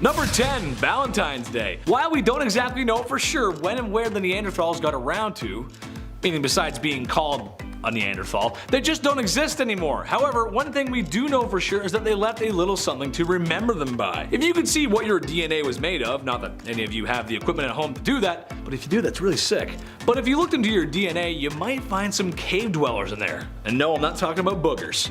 Number 10. Valentine's Day. While we don't exactly know for sure when and where the Neanderthals got around to, meaning besides being called a Neanderthal, they just don't exist anymore. However, one thing we do know for sure is that they left a little something to remember them by. If you could see what your DNA was made of, not that any of you have the equipment at home to do that, but if you do, that's really sick. But if you looked into your DNA, you might find some cave dwellers in there. And no, I'm not talking about boogers.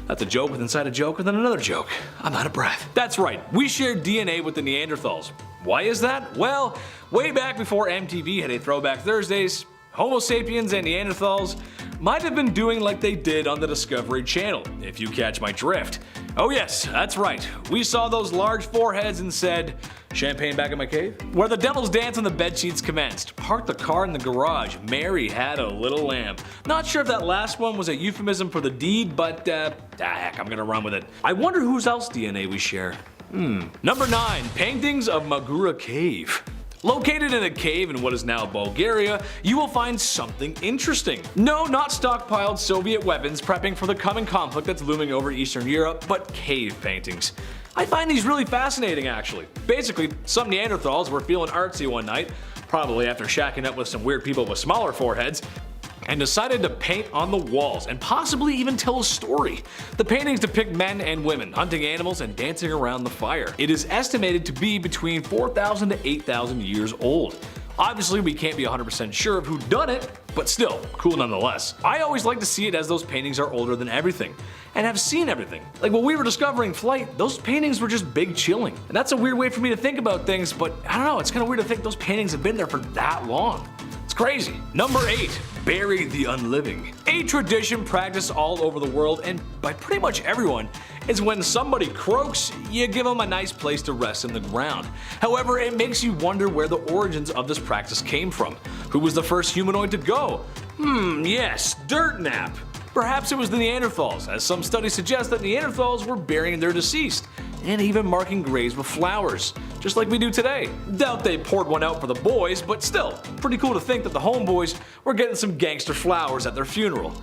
That's a joke inside a joke within another joke. I'm out of breath. That's right, we share DNA with the Neanderthals. Why is that? Well, way back before MTV had a Throwback Thursdays, Homo sapiens and Neanderthals might have been doing like they did on the Discovery Channel, if you catch my drift. Oh yes, that's right. We saw those large foreheads and said, "Champagne back in my cave?" Where the devil's dance on the bedsheets commenced. Parked the car in the garage. Mary had a little lamb. Not sure if that last one was a euphemism for the deed, but heck, I'm gonna run with it. I wonder whose else DNA we share. Number 9. Paintings of Magura Cave. Located in a cave in what is now Bulgaria, you will find something interesting. No, not stockpiled Soviet weapons prepping for the coming conflict that's looming over Eastern Europe, but cave paintings. I find these really fascinating actually. Basically, some Neanderthals were feeling artsy one night, probably after shacking up with some weird people with smaller foreheads, and decided to paint on the walls and possibly even tell a story. The paintings depict men and women hunting animals and dancing around the fire. It is estimated to be between 4,000 to 8,000 years old. Obviously we can't be 100% sure of who done it, but still, cool nonetheless. I always like to see it as those paintings are older than everything, and have seen everything. Like when we were discovering Flight, those paintings were just big chilling. And that's a weird way for me to think about things, but I don't know, it's kind of weird to think those paintings have been there for that long. It's crazy. Number 8. Bury the unliving. A tradition practiced all over the world and by pretty much everyone is when somebody croaks, you give them a nice place to rest in the ground. However, it makes you wonder where the origins of this practice came from. Who was the first humanoid to go? Yes, dirt nap. Perhaps it was the Neanderthals, as some studies suggest that Neanderthals were burying their deceased, and even marking graves with flowers, just like we do today. Doubt they poured one out for the boys, but still, pretty cool to think that the homeboys were getting some gangster flowers at their funeral.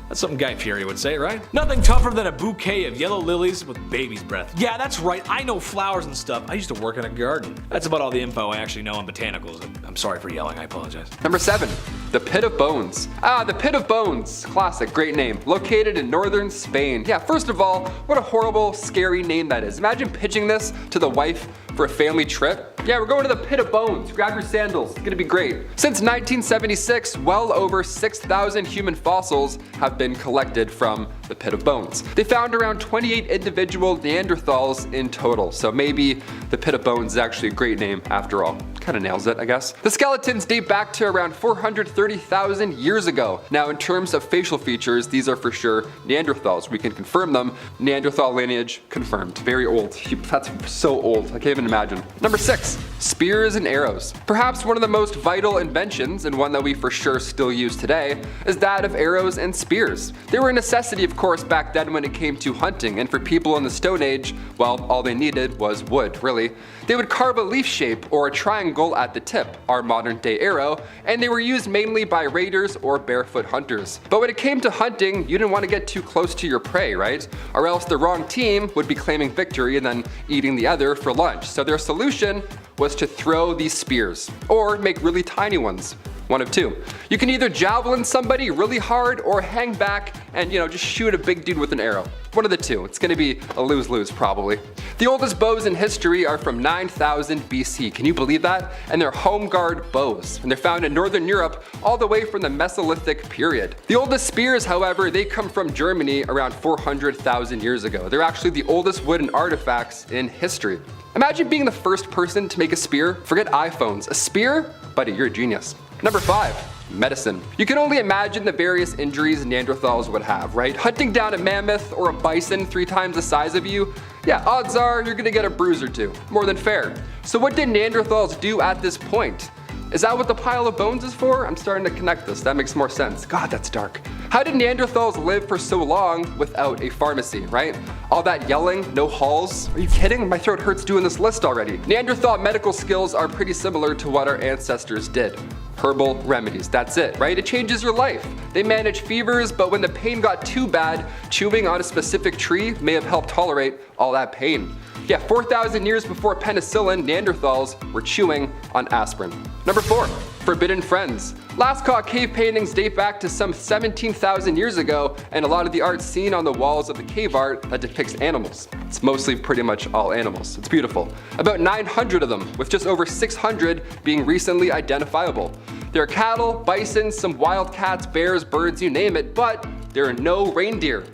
That's something Guy Fieri would say, right? Nothing tougher than a bouquet of yellow lilies with baby's breath. Yeah, that's right, I know flowers and stuff. I used to work in a garden. That's about all the info I actually know on botanicals. I'm sorry for yelling, I apologize. Number 7. The Pit of Bones. The Pit of Bones. Classic, great name. Located in northern Spain. Yeah, first of all, what a horrible, scary name that is. Imagine pitching this to the wife for a family trip. Yeah, we're going to the Pit of Bones. Grab your sandals. It's gonna be great. Since 1976, well over 6,000 human fossils have been collected from the Pit of Bones. They found around 28 individual Neanderthals in total, so maybe the Pit of Bones is actually a great name after all. Kinda nails it, I guess. The skeletons date back to around 430,000 years ago. Now, in terms of facial features, these are for sure Neanderthals. We can confirm them. Neanderthal lineage confirmed. Very old. That's so old. I can't even imagine. Number 6. Spears and arrows. Perhaps one of the most vital inventions, and one that we for sure still use today, is that of arrows and spears. They were a necessity, of course, back then when it came to hunting, and for people in the Stone Age, well, all they needed was wood, really. They would carve a leaf shape or a triangle at the tip, our modern day arrow, and they were used mainly by raiders or barefoot hunters. But when it came to hunting, you didn't want to get too close to your prey, right? Or else the wrong team would be claiming victory and then eating the other for lunch. So their solution was to throw these spears, or make really tiny ones. One of two. You can either javelin somebody really hard or hang back and, just shoot a big dude with an arrow. One of the two. It's gonna be a lose-lose probably. The oldest bows in history are from 9000 BC. Can you believe that? And they're home guard bows. And they're found in Northern Europe all the way from the Mesolithic period. The oldest spears, however, they come from Germany around 400,000 years ago. They're actually the oldest wooden artifacts in history. Imagine being the first person to make a spear. Forget iPhones. A spear? Buddy, you're a genius. Number 5. Medicine. You can only imagine the various injuries Neanderthals would have, right? Hunting down a mammoth or a bison 3 times the size of you, yeah, odds are you're gonna get a bruise or two. More than fair. So what did Neanderthals do at this point? Is that what the pile of bones is for? I'm starting to connect this. That makes more sense. God, that's dark. How did Neanderthals live for so long without a pharmacy, right? All that yelling, no halls. Are you kidding? My throat hurts doing this list already. Neanderthal medical skills are pretty similar to what our ancestors did. Herbal remedies, that's it, right? It changes your life. They manage fevers, but when the pain got too bad, chewing on a specific tree may have helped tolerate all that pain. Yeah, 4,000 years before penicillin, Neanderthals were chewing on aspirin. Number 4, forbidden friends. Lascaux cave paintings date back to some 17,000 years ago, and a lot of the art seen on the walls of the cave art that depicts animals. It's mostly pretty much all animals. It's beautiful. About 900 of them, with just over 600 being recently identifiable. There are cattle, bison, some wild cats, bears, birds, you name it, but there are no reindeer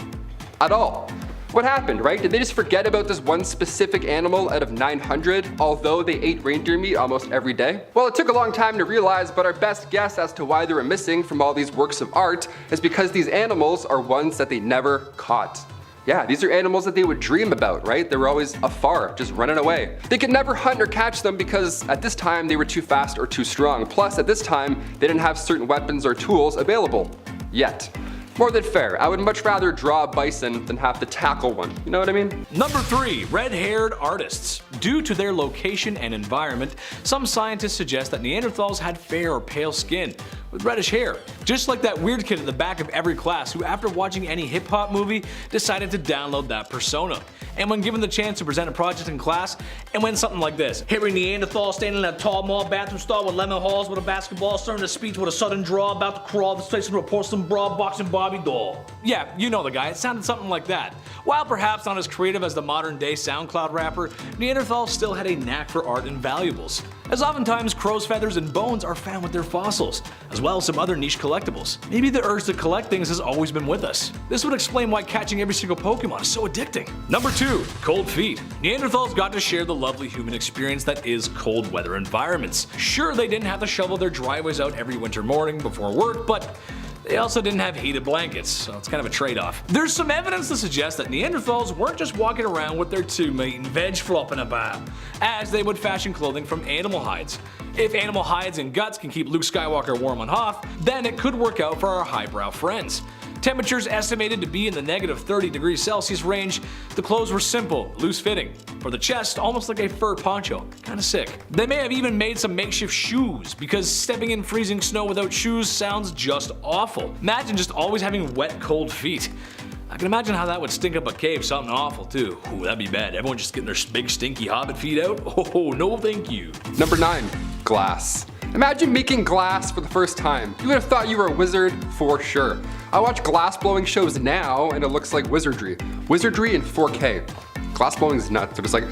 at all. What happened, right? Did they just forget about this one specific animal out of 900, although they ate reindeer meat almost every day? Well, it took a long time to realize, but our best guess as to why they were missing from all these works of art is because these animals are ones that they never caught. Yeah, these are animals that they would dream about, right? They were always afar, just running away. They could never hunt or catch them because at this time they were too fast or too strong. Plus, at this time, they didn't have certain weapons or tools available. Yet. More than fair. I would much rather draw a bison than have to tackle one. You know what I mean? Number 3, red-haired artists. Due to their location and environment, some scientists suggest that Neanderthals had fair or pale skin with reddish hair. Just like that weird kid at the back of every class who, after watching any hip-hop movie, decided to download that persona. And when given the chance to present a project in class, it went something like this. Harry Neanderthal standing in a tall mall bathroom stall with lemon halls with a basketball, starting a speech with a sudden draw, about to crawl, the face into a porcelain bra, boxing Bobby doll. Yeah, you know the guy, it sounded something like that. While perhaps not as creative as the modern day SoundCloud rapper, Neanderthals still had a knack for art and valuables, as oftentimes crow's feathers and bones are found with their fossils, as well as some other niche collectibles. Maybe the urge to collect things has always been with us. This would explain why catching every single Pokemon is so addicting. Number 2, cold feet. Neanderthals got to share the lovely human experience that is cold weather environments. Sure, they didn't have to shovel their driveways out every winter morning before work, but they also didn't have heated blankets, so it's kind of a trade-off. There's some evidence to suggest that Neanderthals weren't just walking around with their two-meat and veg flopping about, as they would fashion clothing from animal hides. If animal hides and guts can keep Luke Skywalker warm on Hoth, then it could work out for our highbrow friends. Temperatures estimated to be in the negative 30 degrees Celsius range, the clothes were simple, loose-fitting. For the chest, almost like a fur poncho. Kinda sick. They may have even made some makeshift shoes, because stepping in freezing snow without shoes sounds just awful. Imagine just always having wet, cold feet. I can imagine how that would stink up a cave, something awful too. Ooh, that'd be bad. Everyone just getting their big stinky hobbit feet out? Oh, no thank you. Number 9, glass. Imagine making glass for the first time. You would have thought you were a wizard for sure. I watch glass blowing shows now and it looks like wizardry. Wizardry in 4K. Glass blowing is nuts. They're just like,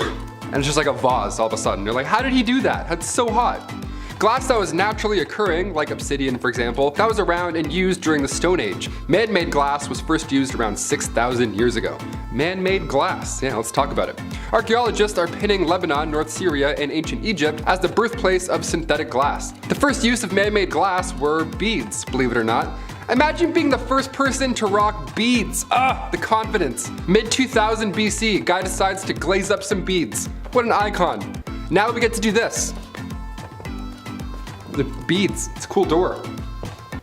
and it's just like a vase all of a sudden. You're like, how did he do that? That's so hot. Glass that was naturally occurring, like obsidian for example, that was around and used during the Stone Age. Man-made glass was first used around 6,000 years ago. Man-made glass, yeah, let's talk about it. Archaeologists are pinning Lebanon, North Syria, and ancient Egypt as the birthplace of synthetic glass. The first use of man-made glass were beads, believe it or not. Imagine being the first person to rock beads. The confidence. Mid-2000 BC, guy decides to glaze up some beads. What an icon. Now we get to do this. The beads, it's a cool door.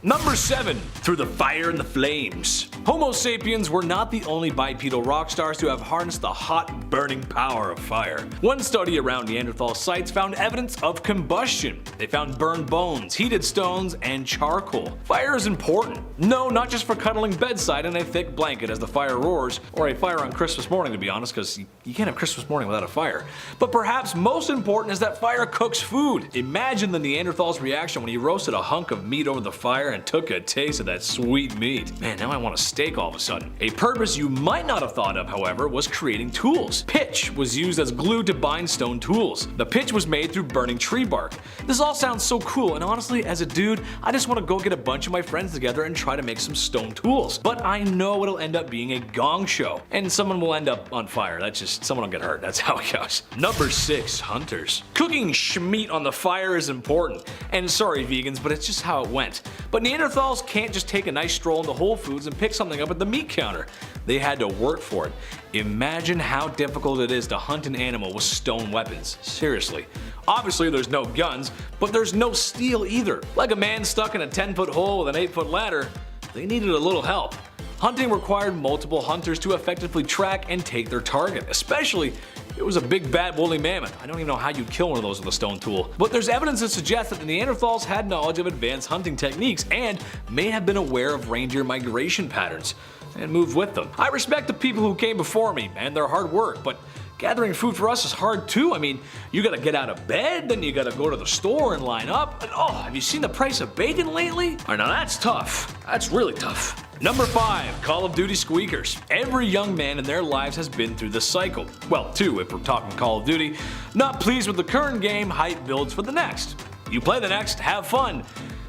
Number 7, through the fire and the flames. Homo sapiens were not the only bipedal rock stars to have harnessed the hot, burning power of fire. One study around Neanderthal sites found evidence of combustion. They found burned bones, heated stones, and charcoal. Fire is important. No, not just for cuddling bedside in a thick blanket as the fire roars, or a fire on Christmas morning to be honest, because you can't have Christmas morning without a fire. But perhaps most important is that fire cooks food. Imagine the Neanderthal's reaction when he roasted a hunk of meat over the fire and took a taste of that sweet meat. Man, now I want a steak all of a sudden. A purpose you might not have thought of, however, was creating tools. Pitch was used as glue to bind stone tools. The pitch was made through burning tree bark. This all sounds so cool, and honestly, as a dude, I just want to go get a bunch of my friends together and try to make some stone tools. But I know it'll end up being a gong show, and someone will end up on fire. That's just, someone will get hurt. That's how it goes. Number 6, hunters. Cooking schmeat on the fire is important. And sorry vegans, but it's just how it went. But Neanderthals can't just take a nice stroll into Whole Foods and pick something up at the meat counter. They had to work for it. Imagine how difficult it is to hunt an animal with stone weapons. Seriously. Obviously there's no guns, but there's no steel either. Like a man stuck in a 10-foot hole with an 8-foot ladder, they needed a little help. Hunting required multiple hunters to effectively track and take their target, especially if it was a big bad woolly mammoth. I don't even know how you'd kill one of those with a stone tool. But there's evidence to suggest that the Neanderthals had knowledge of advanced hunting techniques and may have been aware of reindeer migration patterns and moved with them. I respect the people who came before me and their hard work, but gathering food for us is hard too. I mean, you gotta get out of bed, then you gotta go to the store and line up, and oh, have you seen the price of bacon lately? Now that's tough. That's really tough. Number 5, Call of Duty squeakers. Every young man in their lives has been through this cycle. Well, 2 if we're talking Call of Duty. Not pleased with the current game, hype builds for the next. You play the next, have fun,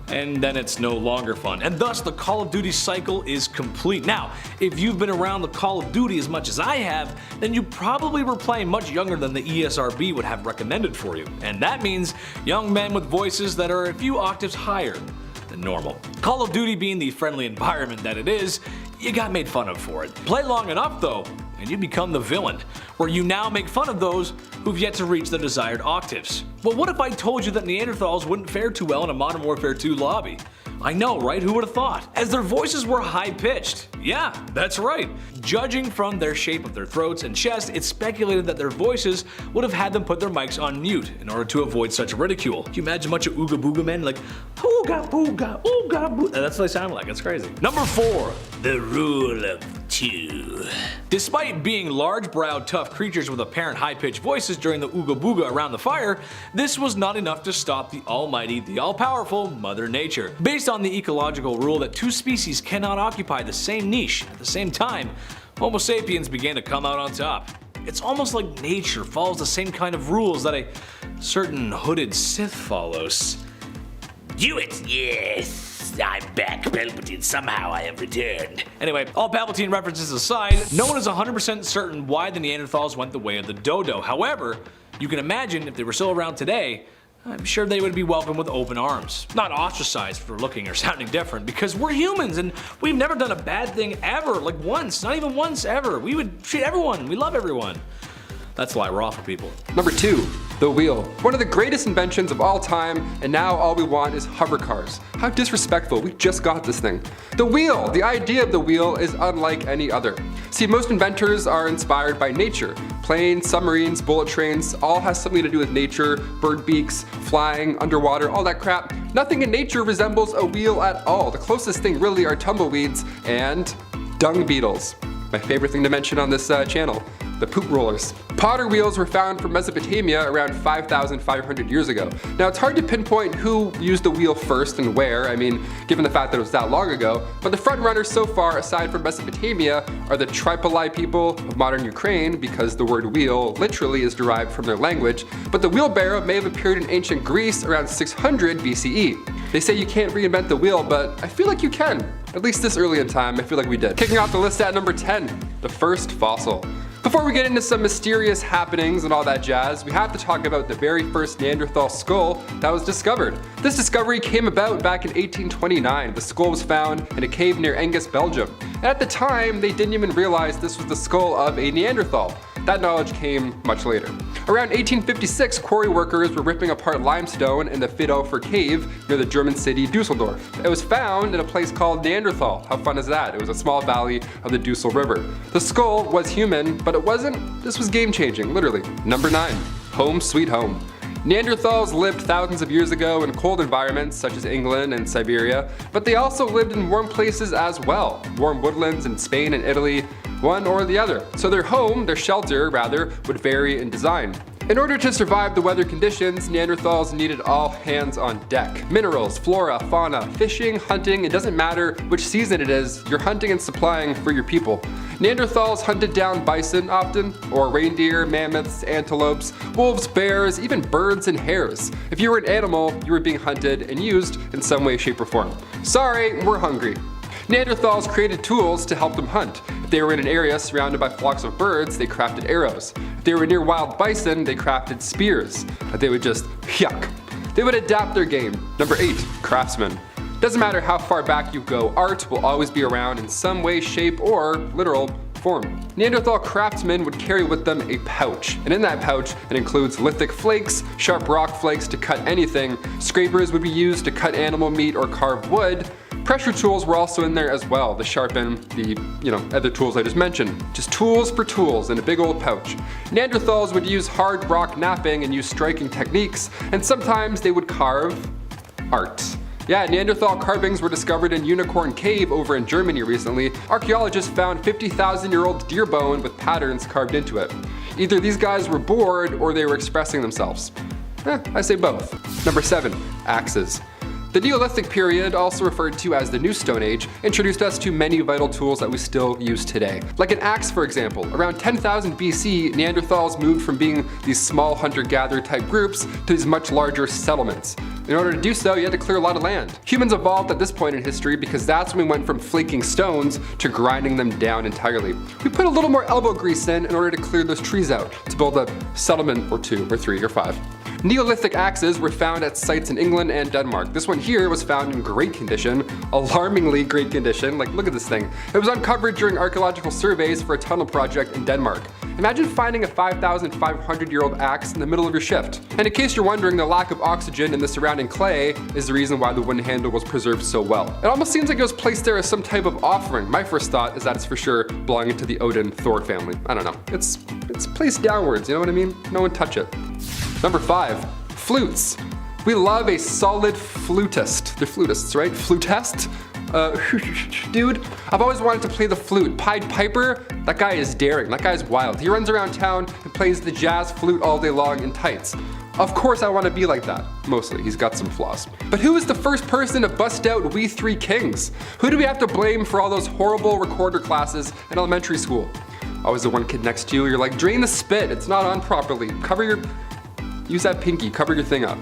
and then it's no longer fun. And thus the Call of Duty cycle is complete. Now, if you've been around the Call of Duty as much as I have, then you probably were playing much younger than the ESRB would have recommended for you. And that means young men with voices that are a few octaves higher than normal. Call of Duty being the friendly environment that it is, you got made fun of for it. Play long enough though, and you become the villain, where you now make fun of those who've yet to reach the desired octaves. Well, what if I told you that Neanderthals wouldn't fare too well in a Modern Warfare 2 lobby? I know, right? Who would have thought? As their voices were high-pitched. Yeah, that's right. Judging from their shape of their throats and chest, it's speculated that their voices would have had them put their mics on mute in order to avoid such ridicule. Can you imagine a bunch of ooga booga men like, ooga booga, ooga booga? That's what they sound like, it's crazy. Number 4, the rule of 2. Despite being large-browed, tough creatures with apparent high-pitched voices during the ooga booga around the fire, this was not enough to stop the almighty, the all-powerful Mother Nature. Based on the ecological rule that 2 species cannot occupy the same niche at the same time, Homo sapiens began to come out on top. It's almost like nature follows the same kind of rules that a certain hooded Sith follows. Do it, yes! I'm back, Palpatine. Somehow I have returned. Anyway, all Palpatine references aside, no one is 100% certain why the Neanderthals went the way of the dodo. However, you can imagine if they were still around today, I'm sure they would be welcomed with open arms. Not ostracized for looking or sounding different, because we're humans and we've never done a bad thing ever, like once, not even once ever. We would treat everyone, we love everyone. That's why we're awful people. Number 2, the wheel. One of the greatest inventions of all time, and now all we want is hover cars. How disrespectful, we just got this thing. The wheel, the idea of the wheel is unlike any other. See, most inventors are inspired by nature. Planes, submarines, bullet trains, all has something to do with nature, bird beaks, flying, underwater, all that crap. Nothing in nature resembles a wheel at all. The closest thing really are tumbleweeds and dung beetles. My favorite thing to mention on this channel. The poop rollers. Potter wheels were found from Mesopotamia around 5,500 years ago. Now it's hard to pinpoint who used the wheel first and where, I mean, given the fact that it was that long ago, but the front runners so far, aside from Mesopotamia, are the Tripoli people of modern Ukraine, because the word wheel literally is derived from their language, but the wheelbarrow may have appeared in ancient Greece around 600 BCE. They say you can't reinvent the wheel, but I feel like you can. At least this early in time, I feel like we did. Kicking off the list at number 10, the first fossil. Before we get into some mysterious happenings and all that jazz, we have to talk about the very first Neanderthal skull that was discovered. This discovery came about back in 1829. The skull was found in a cave near Angus, Belgium. And at the time, they didn't even realize this was the skull of a Neanderthal. That knowledge came much later. Around 1856, quarry workers were ripping apart limestone in the Fiddhofer Cave near the German city Dusseldorf. It was found in a place called Neanderthal. How fun is that? It was a small valley of the Dussel River. The skull was human, but it wasn't. This was game-changing, literally. Number 9, home sweet home. Neanderthals lived thousands of years ago in cold environments such as England and Siberia, but they also lived in warm places as well. Warm woodlands in Spain and Italy, one or the other. So their home, their shelter rather, would vary in design. In order to survive the weather conditions, Neanderthals needed all hands on deck. Minerals, flora, fauna, fishing, hunting, it doesn't matter which season it is, you're hunting and supplying for your people. Neanderthals hunted down bison often, or reindeer, mammoths, antelopes, wolves, bears, even birds and hares. If you were an animal, you were being hunted and used in some way, shape, or form. Sorry, we're hungry. Neanderthals created tools to help them hunt. If they were in an area surrounded by flocks of birds, they crafted arrows. If they were near wild bison, they crafted spears. They would just yuck. They would adapt their game. Number 8, craftsmen. Doesn't matter how far back you go, art will always be around in some way, shape, or literal form. Neanderthal craftsmen would carry with them a pouch, and in that pouch it includes lithic flakes, sharp rock flakes to cut anything, scrapers would be used to cut animal meat or carve wood, pressure tools were also in there as well to sharpen the, other tools I just mentioned. Just tools for tools in a big old pouch. Neanderthals would use hard rock knapping and use striking techniques, and sometimes they would carve art. Yeah, Neanderthal carvings were discovered in Unicorn Cave over in Germany recently. Archaeologists found 50,000-year-old deer bone with patterns carved into it. Either these guys were bored or they were expressing themselves. I say both. Number 7, axes. The Neolithic period, also referred to as the New Stone Age, introduced us to many vital tools that we still use today. Like an axe, for example. Around 10,000 BC, Neanderthals moved from being these small hunter-gatherer type groups to these much larger settlements. In order to do so, you had to clear a lot of land. Humans evolved at this point in history because that's when we went from flaking stones to grinding them down entirely. We put a little more elbow grease in order to clear those trees out, to build a settlement or 2 or 3 or 5. Neolithic axes were found at sites in England and Denmark. This one here was found in great condition, alarmingly great condition. Like, look at this thing. It was uncovered during archaeological surveys for a tunnel project in Denmark. Imagine finding a 5,500-year-old axe in the middle of your shift. And in case you're wondering, the lack of oxygen in the surrounding clay is the reason why the wooden handle was preserved so well. It almost seems like it was placed there as some type of offering. My first thought is that it's for sure belonging to the Odin-Thor family. I don't know. It's placed downwards, you know what I mean? No one touch it. Number 5, flutes. We love a solid flutist. They're flutists, right? Flutist? Dude, I've always wanted to play the flute. Pied Piper, that guy is daring. That guy's wild. He runs around town and plays the jazz flute all day long in tights. Of course I want to be like that. Mostly, he's got some flaws. But who was the first person to bust out We Three Kings? Who do we have to blame for all those horrible recorder classes in elementary school? Always the one kid next to you, you're like, drain the spit, it's not on properly. Use that pinky, cover your thing up.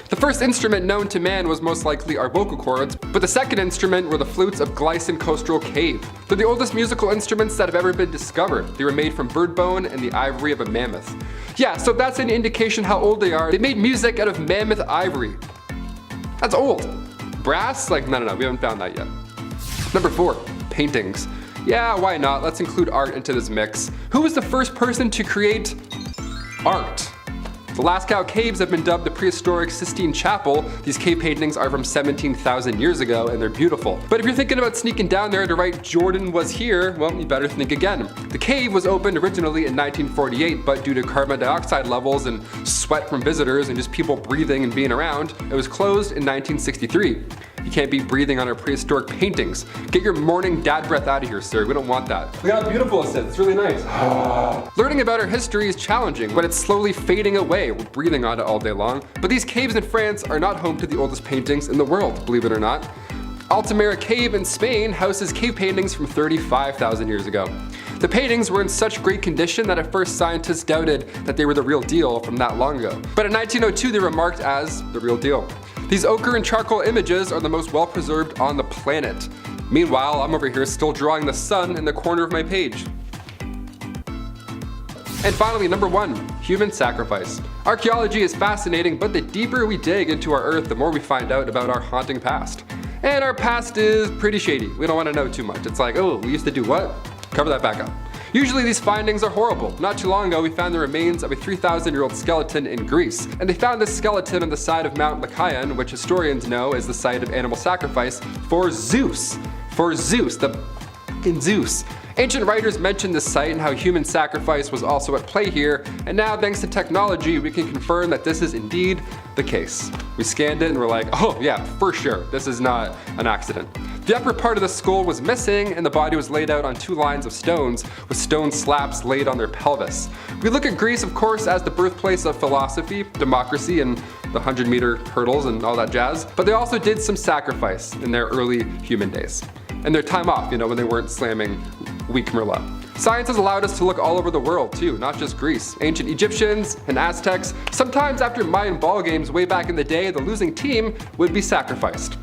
The first instrument known to man was most likely our vocal cords, but the second instrument were the flutes of Glycine-Coastral Cave. They're the oldest musical instruments that have ever been discovered. They were made from bird bone and the ivory of a mammoth. Yeah, so that's an indication how old they are. They made music out of mammoth ivory. That's old. Brass? Like, no, we haven't found that yet. Number 4, paintings. Yeah, why not? Let's include art into this mix. Who was the first person to create art? The Lascaux Caves have been dubbed the prehistoric Sistine Chapel. These cave paintings are from 17,000 years ago and they're beautiful. But if you're thinking about sneaking down there to write Jordan was here, well, you better think again. The cave was opened originally in 1948, but due to carbon dioxide levels and sweat from visitors and just people breathing and being around, it was closed in 1963. You can't be breathing on our prehistoric paintings. Get your morning dad breath out of here, sir. We don't want that. Look how beautiful it is. It's really nice. Learning about our history is challenging, but it's slowly fading away. We're breathing on it all day long. But these caves in France are not home to the oldest paintings in the world, believe it or not. Altamira Cave in Spain houses cave paintings from 35,000 years ago. The paintings were in such great condition that at first scientists doubted that they were the real deal from that long ago. But in 1902 they were marked as the real deal. These ochre and charcoal images are the most well preserved on the planet. Meanwhile, I'm over here still drawing the sun in the corner of my page. And finally, number 1, human sacrifice. Archaeology is fascinating, but the deeper we dig into our earth, the more we find out about our haunting past. And our past is pretty shady. We don't want to know too much. It's like, oh, we used to do what? Cover that back up. Usually these findings are horrible. Not too long ago we found the remains of a 3,000-year-old skeleton in Greece. And they found this skeleton on the side of Mount Lycaon, which historians know is the site of animal sacrifice for Zeus. For Zeus, the f***ing Zeus. Ancient writers mentioned this site and how human sacrifice was also at play here, and now thanks to technology we can confirm that this is indeed the case. We scanned it and we're like, oh yeah, for sure, this is not an accident. The upper part of the skull was missing and the body was laid out on 2 lines of stones with stone slabs laid on their pelvis. We look at Greece, of course, as the birthplace of philosophy, democracy, and the 100-meter hurdles and all that jazz, but they also did some sacrifice in their early human days. And their time off, when they weren't slamming weak Merlot. Science has allowed us to look all over the world too, not just Greece. Ancient Egyptians and Aztecs. Sometimes after Mayan ball games way back in the day, the losing team would be sacrificed.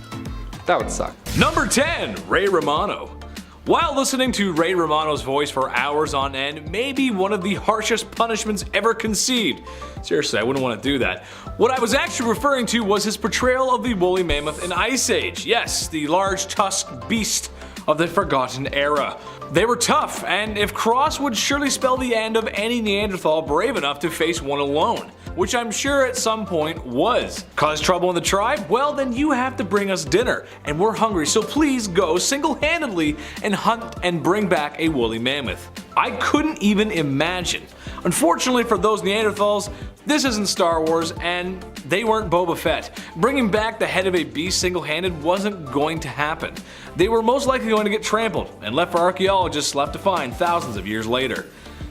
That would suck. Number 10, Ray Romano. While listening to Ray Romano's voice for hours on end may be one of the harshest punishments ever conceived. Seriously, I wouldn't want to do that. What I was actually referring to was his portrayal of the woolly mammoth in Ice Age. Yes, the large tusked beast of the forgotten era. They were tough, and if crossed would surely spell the end of any Neanderthal brave enough to face one alone. Which I'm sure at some point was. Cause trouble in the tribe? Well, then you have to bring us dinner, and we're hungry, so please go single-handedly and hunt and bring back a woolly mammoth. I couldn't even imagine. Unfortunately for those Neanderthals, this isn't Star Wars, and they weren't Boba Fett. Bringing back the head of a beast single-handed wasn't going to happen. They were most likely going to get trampled and left for archaeologists left to find thousands of years later.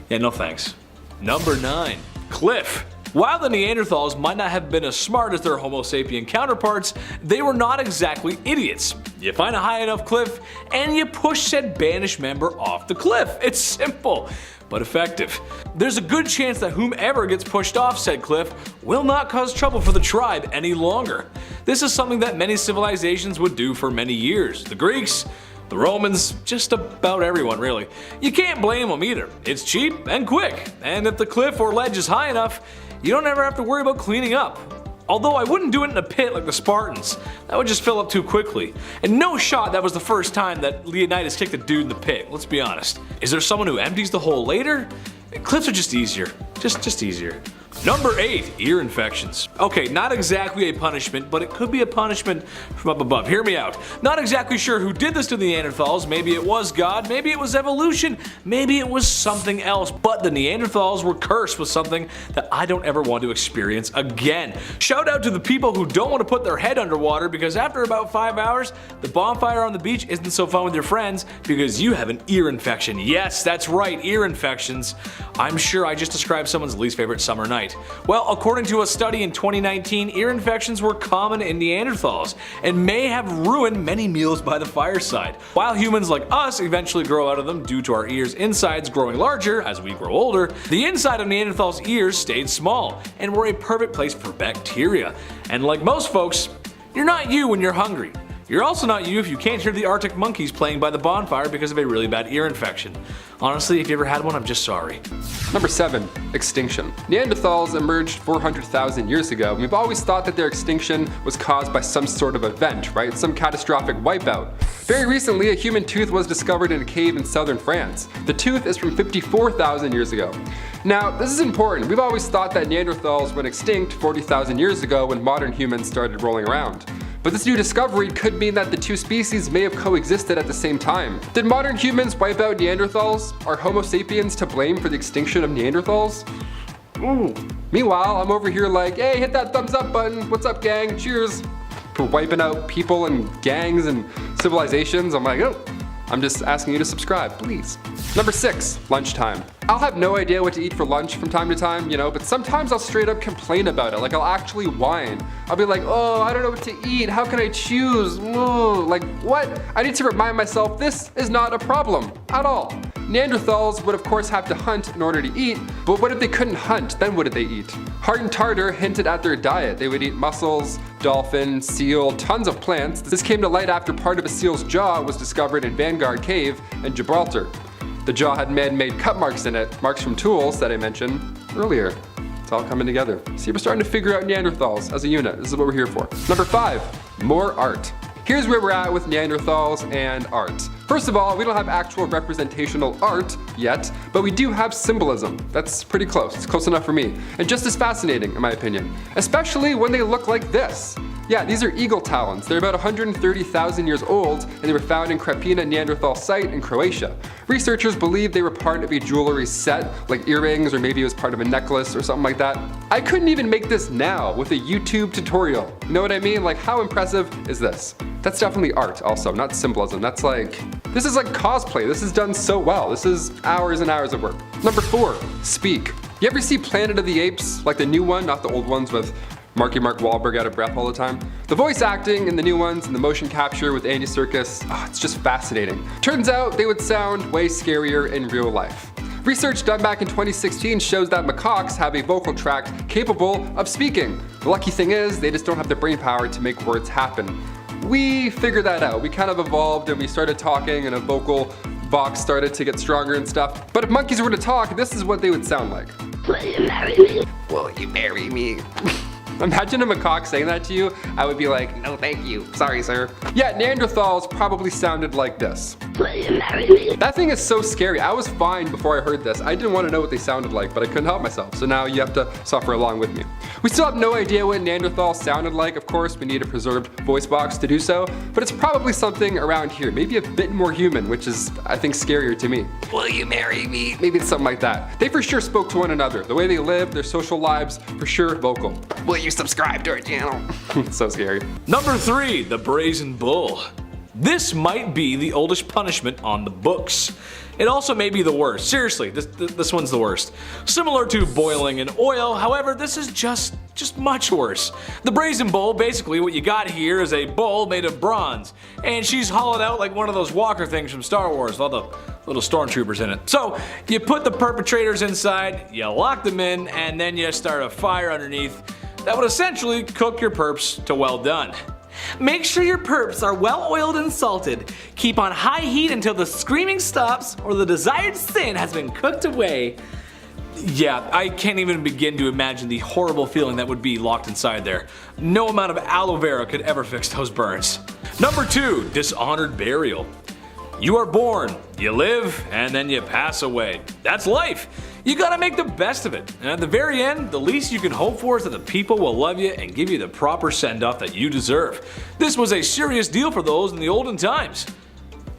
Yeah, no thanks. Number 9. Cliff. While the Neanderthals might not have been as smart as their Homo sapien counterparts, they were not exactly idiots. You find a high enough cliff and you push said banished member off the cliff. It's simple, but effective. There's a good chance that whomever gets pushed off said cliff will not cause trouble for the tribe any longer. This is something that many civilizations would do for many years. The Greeks, the Romans, just about everyone really. You can't blame them either. It's cheap and quick, and if the cliff or ledge is high enough, you don't ever have to worry about cleaning up. Although I wouldn't do it in a pit like the Spartans. That would just fill up too quickly. And no shot that was the first time that Leonidas kicked a dude in the pit, let's be honest. Is there someone who empties the hole later? Cliffs are just easier. Just easier. Number 8. Ear infections. Okay, not exactly a punishment, but it could be a punishment from up above. Hear me out. Not exactly sure who did this to the Neanderthals. Maybe it was God, maybe it was evolution, maybe it was something else. But the Neanderthals were cursed with something that I don't ever want to experience again. Shout out to the people who don't want to put their head underwater because after about 5 hours, the bonfire on the beach isn't so fun with your friends because you have an ear infection. Yes, that's right, ear infections. I'm sure I just described someone's least favorite summer night. Well, according to a study in 2019, ear infections were common in Neanderthals and may have ruined many meals by the fireside. While humans like us eventually grow out of them due to our ears' insides growing larger as we grow older, the inside of Neanderthals' ears stayed small and were a perfect place for bacteria. And like most folks, you're not you when you're hungry. You're also not you if you can't hear the Arctic monkeys playing by the bonfire because of a really bad ear infection. Honestly, if you ever had one, I'm just sorry. Number 7. Extinction. Neanderthals emerged 400,000 years ago, and we've always thought that their extinction was caused by some sort of event, right? Some catastrophic wipeout. Very recently, a human tooth was discovered in a cave in southern France. The tooth is from 54,000 years ago. Now, this is important. We've always thought that Neanderthals went extinct 40,000 years ago when modern humans started rolling around. But this new discovery could mean that the two species may have coexisted at the same time. Did modern humans wipe out Neanderthals? Are Homo sapiens to blame for the extinction of Neanderthals? Ooh. Meanwhile, I'm over here like, hey, hit that thumbs up button. What's up, gang? Cheers. For wiping out people and gangs and civilizations. I'm like, oh, I'm just asking you to subscribe, please. Number 6, lunchtime. I'll have no idea what to eat for lunch from time to time, you know, but sometimes I'll straight up complain about it. Like I'll actually whine. I'll be like, oh, I don't know what to eat. How can I choose? Ooh, like what? I need to remind myself this is not a problem at all. Neanderthals would of course have to hunt in order to eat, but what if they couldn't hunt? Then what did they eat? Hart and Tarter hinted at their diet. They would eat mussels, dolphin, seal, tons of plants. This came to light after part of a seal's jaw was discovered in Vanguard Cave in Gibraltar. The jaw had man-made cut marks in it, marks from tools that I mentioned earlier. It's all coming together. See, we're starting to figure out Neanderthals as a unit. This is what we're here for. Number 5, more art. Here's where we're at with Neanderthals and art. First of all, we don't have actual representational art yet, but we do have symbolism. That's pretty close. It's close enough for me. And just as fascinating, in my opinion. Especially when they look like this. Yeah, these are eagle talons. They're about 130,000 years old, and they were found in Krapina Neanderthal site in Croatia. Researchers believe they were part of a jewelry set, like earrings, or maybe it was part of a necklace or something like that. I couldn't even make this now with a YouTube tutorial. You know what I mean? Like, how impressive is this? That's definitely art also, not symbolism. That's like, this is like cosplay. This is done so well. This is hours and hours of work. Number 4, speak. You ever see Planet of the Apes? Like the new one, not the old ones with Mark Wahlberg out of breath all the time. The voice acting in the new ones and the motion capture with Andy Serkis, it's just fascinating. Turns out they would sound way scarier in real life. Research done back in 2016 shows that macaques have a vocal tract capable of speaking. The lucky thing is, they just don't have the brain power to make words happen. We figured that out. We kind of evolved and we started talking and a vocal box started to get stronger and stuff. But if monkeys were to talk, this is what they would sound like. Will you marry me? Will you marry me? Imagine a macaque saying that to you. I would be like, no thank you, sorry sir. Yeah, Neanderthals probably sounded like this. That thing is so scary. I was fine before I heard this. I didn't want to know what they sounded like, but I couldn't help myself. So now you have to suffer along with me. We still have no idea what Neanderthal sounded like. Of course, we need a preserved voice box to do so, but it's probably something around here. Maybe a bit more human, which is, I think, scarier to me. Will you marry me? Maybe it's something like that. They for sure spoke to one another. The way they lived, their social lives, for sure vocal. Will you subscribe to our channel? So scary. Number 3, the brazen bull. This might be the oldest punishment on the books. It also may be the worst. Seriously, this one's the worst. Similar to boiling in oil, however, this is just much worse. The brazen bowl, basically what you got here is a bowl made of bronze, and she's hollowed out like one of those walker things from Star Wars with all the little stormtroopers in it. So you put the perpetrators inside, you lock them in, and then you start a fire underneath that would essentially cook your perps to well done. Make sure your perps are well oiled and salted. Keep on high heat until the screaming stops or the desired sin has been cooked away. Yeah, I can't even begin to imagine the horrible feeling that would be locked inside there. No amount of aloe vera could ever fix those burns. Number 2, dishonored burial. You are born, you live, and then you pass away. That's life. You gotta make the best of it. And at the very end, the least you can hope for is that the people will love you and give you the proper send-off that you deserve. This was a serious deal for those in the olden times.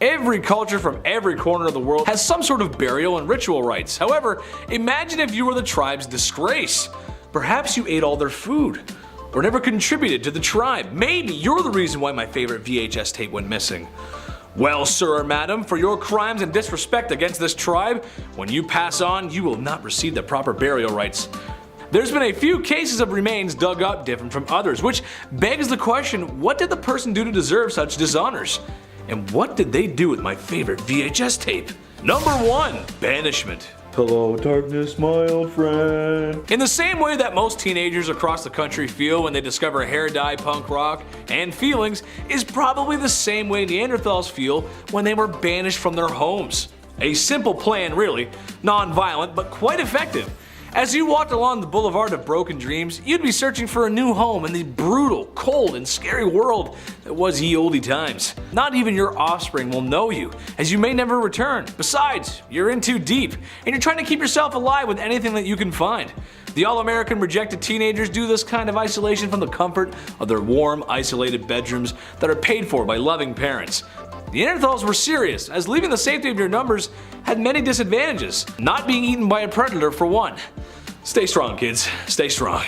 Every culture from every corner of the world has some sort of burial and ritual rites. However, imagine if you were the tribe's disgrace. Perhaps you ate all their food, or never contributed to the tribe. Maybe you're the reason why my favorite VHS tape went missing. Well, sir or madam, for your crimes and disrespect against this tribe, when you pass on, you will not receive the proper burial rites. There's been a few cases of remains dug up different from others, which begs the question, what did the person do to deserve such dishonors? And what did they do with my favorite VHS tape? Number 1, banishment. Hello, darkness, my old friend. In the same way that most teenagers across the country feel when they discover hair dye, punk rock, and feelings, is probably the same way Neanderthals feel when they were banished from their homes. A simple plan really, non-violent but quite effective. As you walked along the boulevard of broken dreams, you'd be searching for a new home in the brutal, cold, and scary world that was ye olde times. Not even your offspring will know you, as you may never return. Besides, you're in too deep, and you're trying to keep yourself alive with anything that you can find. The all-American rejected teenagers do this kind of isolation from the comfort of their warm, isolated bedrooms that are paid for by loving parents. The Neanderthals were serious, as leaving the safety of your numbers had many disadvantages, not being eaten by a predator for one. Stay strong, kids. Stay strong.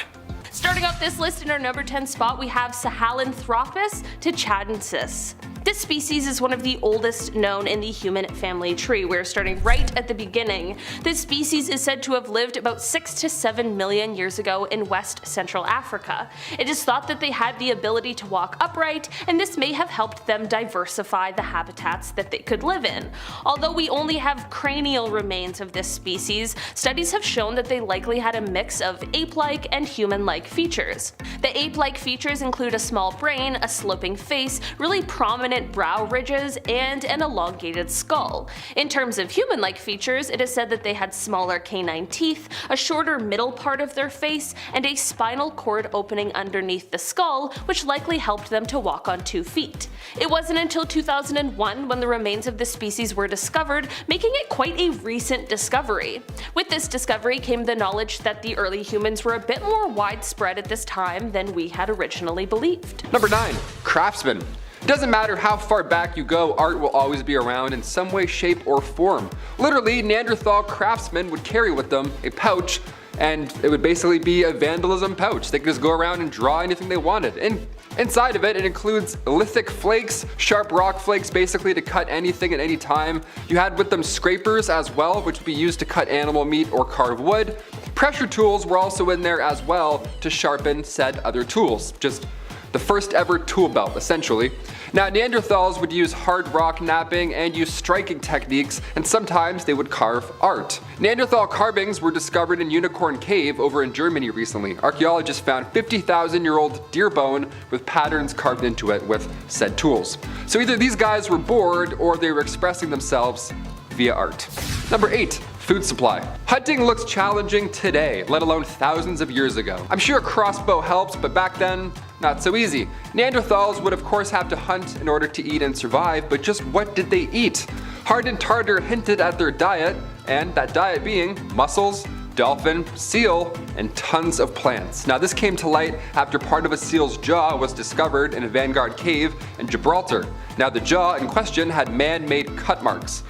Starting off this list in our number 10 spot, we have Sahelanthropus tichensis. This species is one of the oldest known in the human family tree. We're starting right at the beginning. This species is said to have lived about 6 to 7 million years ago in West Central Africa. It is thought that they had the ability to walk upright, and this may have helped them diversify the habitats that they could live in. Although we only have cranial remains of this species, studies have shown that they likely had a mix of ape-like and human-like features. The ape-like features include a small brain, a sloping face, really prominent brow ridges, and an elongated skull. In terms of human-like features, it is said that they had smaller canine teeth, a shorter middle part of their face, and a spinal cord opening underneath the skull, which likely helped them to walk on 2 feet. It wasn't until 2001 when the remains of the species were discovered, making it quite a recent discovery. With this discovery came the knowledge that the early humans were a bit more widespread at this time than we had originally believed. Number 9, Craftsmen. It doesn't matter how far back you go, art will always be around in some way, shape, or form. Literally, Neanderthal craftsmen would carry with them a pouch, and it would basically be a vandalism pouch. They could just go around and draw anything they wanted. And inside of it, it includes lithic flakes, sharp rock flakes basically to cut anything at any time. You had with them scrapers as well, which would be used to cut animal meat or carve wood. Pressure tools were also in there as well to sharpen said other tools. Just the first ever tool belt, essentially. Now, Neanderthals would use hard rock knapping and use striking techniques, and sometimes they would carve art. Neanderthal carvings were discovered in Unicorn Cave over in Germany recently. Archaeologists found 50,000-year-old deer bone with patterns carved into it with said tools. So either these guys were bored or they were expressing themselves via art. Number 8. Food supply. Hunting looks challenging today, let alone thousands of years ago. I'm sure a crossbow helps, but back then, not so easy. Neanderthals would of course have to hunt in order to eat and survive, but just what did they eat? Hardin Tartar hinted at their diet, and that diet being mussels, dolphin, seal, and tons of plants. Now this came to light after part of a seal's jaw was discovered in a Vanguard cave in Gibraltar. Now the jaw in question had man-made cut marks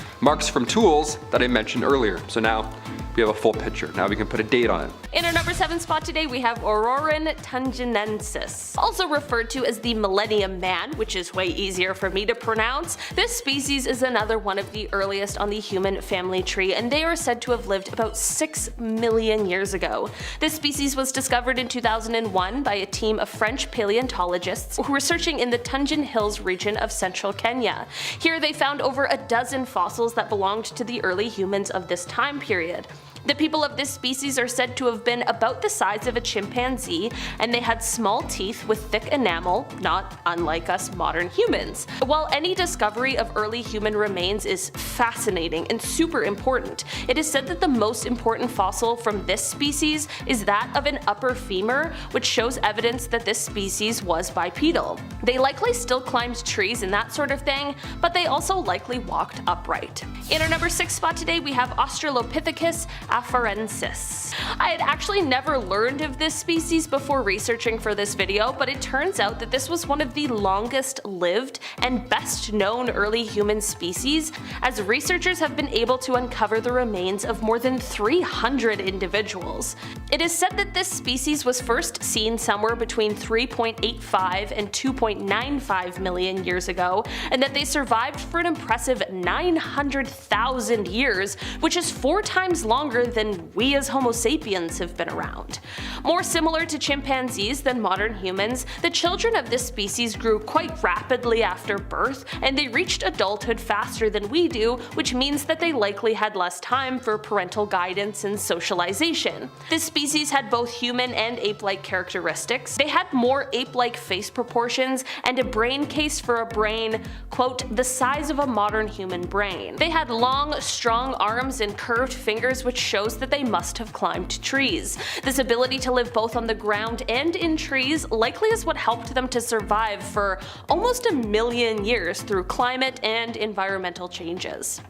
from tools that I mentioned earlier. So now we have a full picture. Now we can put a date on it. In our number 7 spot today, we have Auroran tungenensis, also referred to as the Millennium Man, which is way easier for me to pronounce. This species is another one of the earliest on the human family tree, and they are said to have lived about 6 million years ago. This species was discovered in 2001 by a team of French paleontologists who were searching in the Tungen Hills region of central Kenya. Here they found over a dozen fossils that belonged to the early humans of this time period. The people of this species are said to have been about the size of a chimpanzee, and they had small teeth with thick enamel, not unlike us modern humans. While any discovery of early human remains is fascinating and super important, it is said that the most important fossil from this species is that of an upper femur, which shows evidence that this species was bipedal. They likely still climbed trees and that sort of thing, but they also likely walked upright. In our number 6 spot today, we have Australopithecus afarensis. I had actually never learned of this species before researching for this video, but it turns out that this was one of the longest lived and best known early human species, as researchers have been able to uncover the remains of more than 300 individuals. It is said that this species was first seen somewhere between 3.85 and 2.95 million years ago, and that they survived for an impressive 900,000 years, which is 4 times longer than we as Homo sapiens have been around. More similar to chimpanzees than modern humans, the children of this species grew quite rapidly after birth, and they reached adulthood faster than we do, which means that they likely had less time for parental guidance and socialization. This species had both human and ape-like characteristics. They had more ape-like face proportions and a brain case for a brain, quote, the size of a modern human brain. They had long, strong arms and curved fingers, which shows that they must have climbed trees. This ability to live both on the ground and in trees likely is what helped them to survive for almost 1 million years through climate and environmental changes.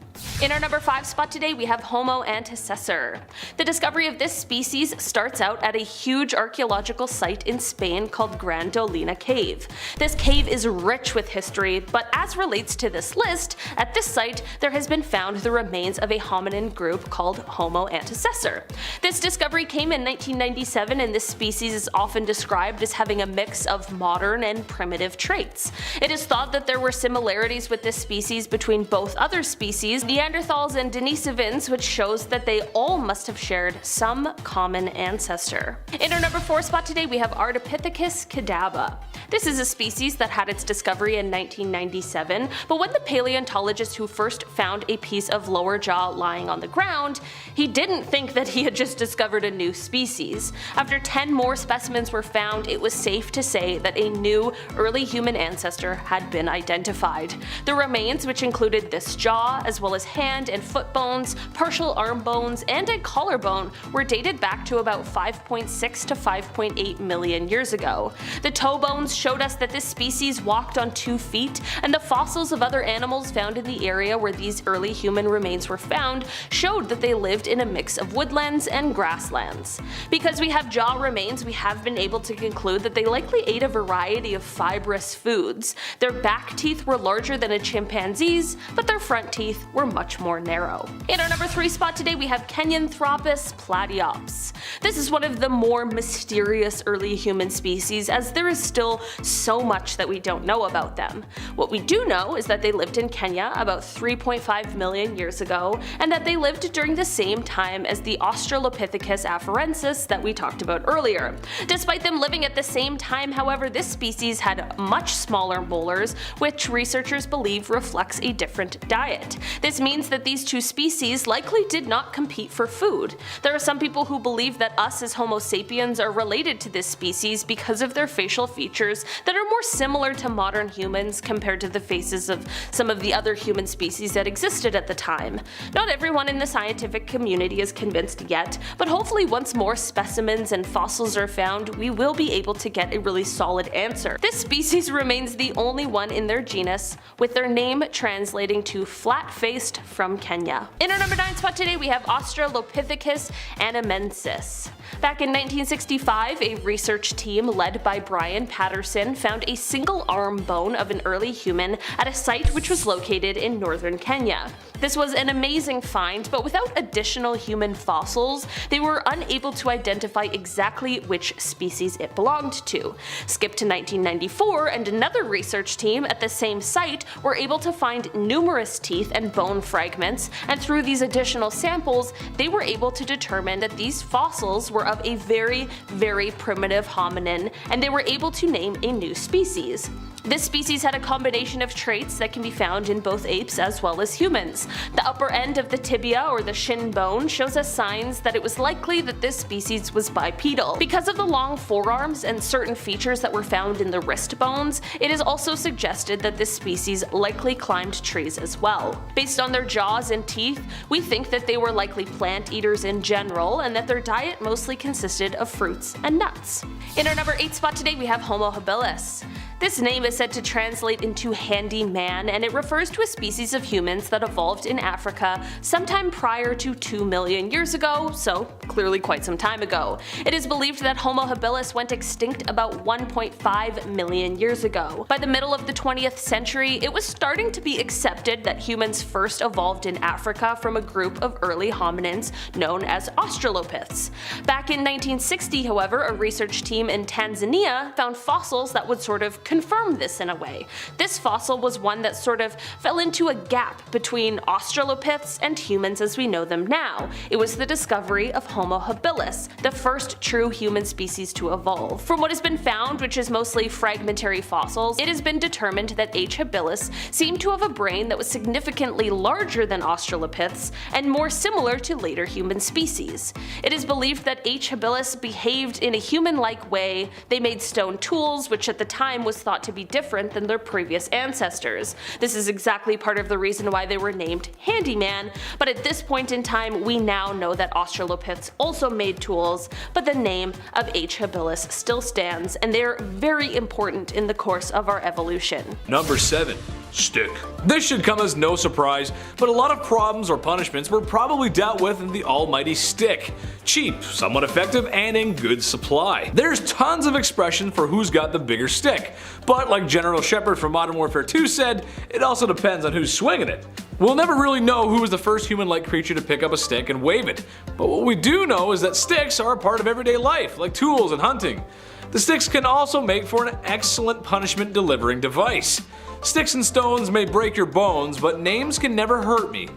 In our number 5 spot today, we have Homo antecessor. The discovery of this species starts out at a huge archaeological site in Spain called Gran Dolina Cave. This cave is rich with history, but as relates to this list, at this site there has been found the remains of a hominin group called Homo antecessor. This discovery came in 1997, and this species is often described as having a mix of modern and primitive traits. It is thought that there were similarities with this species between both other species, Neanderthals and Denisovans, which shows that they all must have shared some common ancestor. In our number 4 spot today, we have Ardipithecus cadaba. This is a species that had its discovery in 1997, but when the paleontologist who first found a piece of lower jaw lying on the ground, he didn't think that he had just discovered a new species. After 10 more specimens were found, it was safe to say that a new early human ancestor had been identified. The remains, which included this jaw, as well as hand and foot bones, partial arm bones, and a collarbone, were dated back to about 5.6 to 5.8 million years ago. The toe bones showed us that this species walked on 2 feet, and the fossils of other animals found in the area where these early human remains were found showed that they lived in a mix of woodlands and grasslands. Because we have jaw remains, we have been able to conclude that they likely ate a variety of fibrous foods. Their back teeth were larger than a chimpanzee's, but their front teeth were much more narrow. In our number 3 spot today, we have Kenyanthropus platyops. This is one of the more mysterious early human species, as there is still so much that we don't know about them. What we do know is that they lived in Kenya about 3.5 million years ago, and that they lived during the same time as the Australopithecus afarensis that we talked about earlier. Despite them living at the same time, however, this species had much smaller molars, which researchers believe reflects a different diet. This means that these two species likely did not compete for food. There are some people who believe that us as Homo sapiens are related to this species because of their facial features that are more similar to modern humans compared to the faces of some of the other human species that existed at the time. Not everyone in the scientific community is convinced yet, but hopefully once more specimens and fossils are found, we will be able to get a really solid answer. This species remains the only one in their genus, with their name translating to flat-faced from Kenya. In our number 9 spot today, we have Australopithecus anamensis. Back in 1965, a research team led by Brian Patterson found a single arm bone of an early human at a site which was located in northern Kenya. This was an amazing find, but without additional human fossils, they were unable to identify exactly which species it belonged to. Skip to 1994, and another research team at the same site were able to find numerous teeth and bone fragments, and through these additional samples, they were able to determine that these fossils were of a very, very primitive hominin, and they were able to name a new species. This species had a combination of traits that can be found in both apes as well as humans. The upper end of the tibia or the shin bone shows us signs that it was likely that this species was bipedal. Because of the long forearms and certain features that were found in the wrist bones, it is also suggested that this species likely climbed trees as well. Based on their jaws and teeth, we think that they were likely plant eaters in general and that their diet mostly consisted of fruits and nuts. In our number 8 spot today we have Homo Habilis. This name is said to translate into handy man, and it refers to a species of humans that evolved in Africa sometime prior to 2 million years ago, so clearly quite some time ago. It is believed that Homo habilis went extinct about 1.5 million years ago. By the middle of the 20th century, it was starting to be accepted that humans first evolved in Africa from a group of early hominins known as Australopiths. Back in 1960, however, a research team in Tanzania found fossils that would sort of confirm this in a way. This fossil was one that sort of fell into a gap between Australopiths and humans as we know them now. It was the discovery of Homo habilis, the first true human species to evolve. From what has been found, which is mostly fragmentary fossils, it has been determined that H. habilis seemed to have a brain that was significantly larger than Australopiths and more similar to later human species. It is believed that H. habilis behaved in a human-like way. They made stone tools, which at the time was thought to be different than their previous ancestors. This is exactly part of the reason why they were named handyman, but at this point in time we now know that Australopiths also made tools, but the name of H. habilis still stands, and they are very important in the course of our evolution. Number 7. Stick. This should come as no surprise, but a lot of problems or punishments were probably dealt with in the almighty stick. Cheap, somewhat effective, and in good supply. There's tons of expression for who's got the bigger stick, but like General Shepard from Modern Warfare 2 said, it also depends on who's swinging it. We'll never really know who was the first human-like creature to pick up a stick and wave it, but what we do know is that sticks are a part of everyday life, like tools and hunting. The sticks can also make for an excellent punishment delivering device. Sticks and stones may break your bones, but names can never hurt me.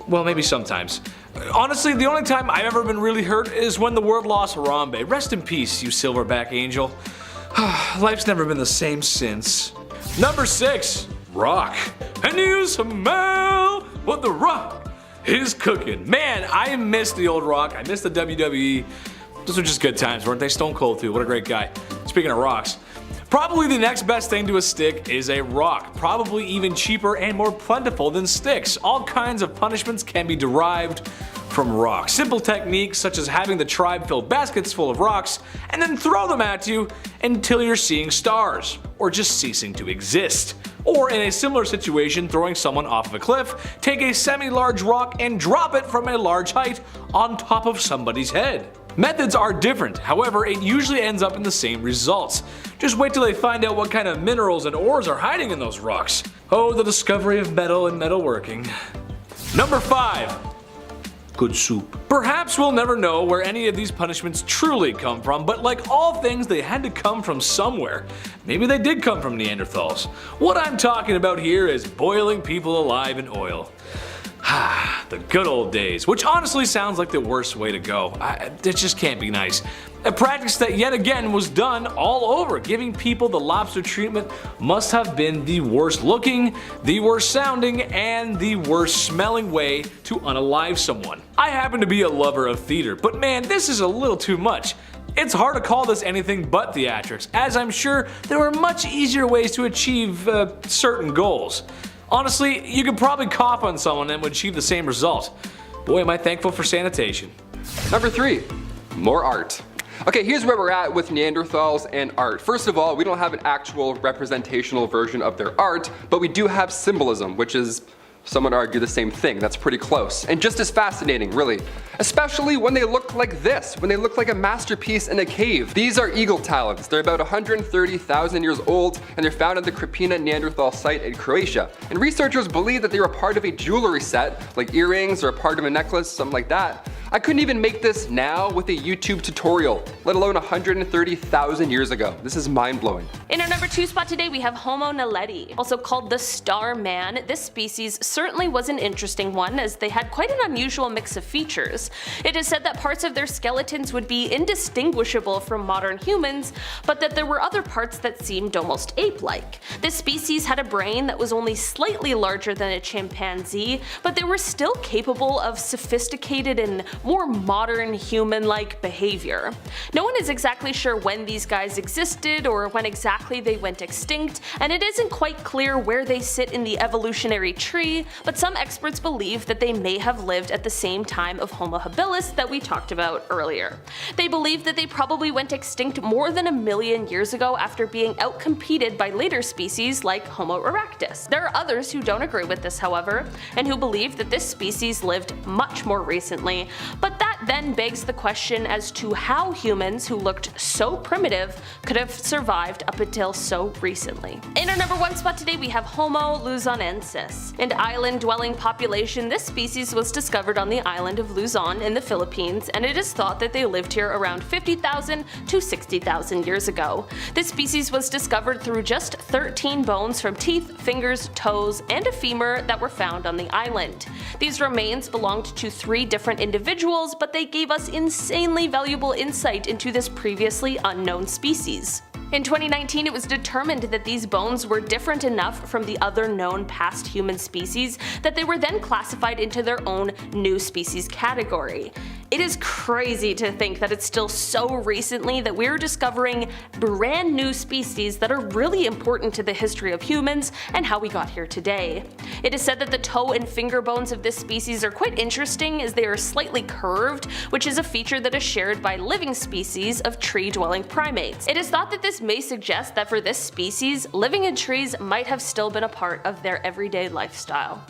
Well, maybe sometimes. Honestly, the only time I've ever been really hurt is when the world lost Harambe. Rest in peace, you silverback angel. Life's never been the same since. Number 6. Rock. And you smell what the Rock is cooking. Man, I miss the old Rock. I miss the WWE. Those were just good times, weren't they? Stone Cold too, what a great guy. Speaking of rocks, probably the next best thing to a stick is a rock, probably even cheaper and more plentiful than sticks. All kinds of punishments can be derived from rocks. Simple techniques such as having the tribe fill baskets full of rocks and then throw them at you until you're seeing stars, or just ceasing to exist. Or in a similar situation, throwing someone off of a cliff, take a semi-large rock and drop it from a large height on top of somebody's head. Methods are different, however it usually ends up in the same results. Just wait till they find out what kind of minerals and ores are hiding in those rocks. Oh, the discovery of metal and metalworking. Number 5. Good soup. Perhaps we'll never know where any of these punishments truly come from, but like all things, they had to come from somewhere. Maybe they did come from Neanderthals. What I'm talking about here is boiling people alive in oil. The good old days, which honestly sounds like the worst way to go. It just can't be nice. A practice that yet again was done all over. Giving people the lobster treatment must have been the worst looking, the worst sounding, and the worst smelling way to unalive someone. I happen to be a lover of theater, but man, this is a little too much. It's hard to call this anything but theatrics, as I'm sure there are much easier ways to achieve certain goals. Honestly, you could probably cough on someone and would achieve the same result. Boy, am I thankful for sanitation. Number 3. More art. Okay, here's where we're at with Neanderthals and art. First of all, we don't have an actual representational version of their art, but we do have symbolism, which is Some would argue the same thing. That's pretty close. And just as fascinating, really. Especially when they look like this, when they look like a masterpiece in a cave. These are eagle talons. They're about 130,000 years old, and they're found at the Krapina Neanderthal site in Croatia. And researchers believe that they were part of a jewelry set, like earrings or a part of a necklace, something like that. I couldn't even make this now with a YouTube tutorial, let alone 130,000 years ago. This is mind-blowing. In our number 2 spot today, we have Homo naledi, also called the Star Man. This species certainly was an interesting one, as they had quite an unusual mix of features. It is said that parts of their skeletons would be indistinguishable from modern humans, but that there were other parts that seemed almost ape-like. This species had a brain that was only slightly larger than a chimpanzee, but they were still capable of sophisticated and more modern human-like behavior. No one is exactly sure when these guys existed or when exactly they went extinct, and it isn't quite clear where they sit in the evolutionary tree, but some experts believe that they may have lived at the same time of Homo habilis that we talked about earlier. They believe that they probably went extinct more than 1 million years ago after being outcompeted by later species like Homo erectus. There are others who don't agree with this, however, and who believe that this species lived much more recently, but that then begs the question as to how humans who looked so primitive could have survived up until so recently. In our number 1 spot today, we have Homo luzonensis. An island-dwelling population, this species was discovered on the island of Luzon in the Philippines, and it is thought that they lived here around 50,000 to 60,000 years ago. This species was discovered through just 13 bones from teeth, fingers, toes, and a femur that were found on the island. These remains belonged to 3 different individuals, but they gave us insanely valuable insight into this previously unknown species. In 2019, it was determined that these bones were different enough from the other known past human species that they were then classified into their own new species category. It is crazy to think that it's still so recently that we're discovering brand new species that are really important to the history of humans and how we got here today. It is said that the toe and finger bones of this species are quite interesting as they are slightly curved, which is a feature that is shared by living species of tree-dwelling primates. It is thought that this may suggest that for this species, living in trees might have still been a part of their everyday lifestyle.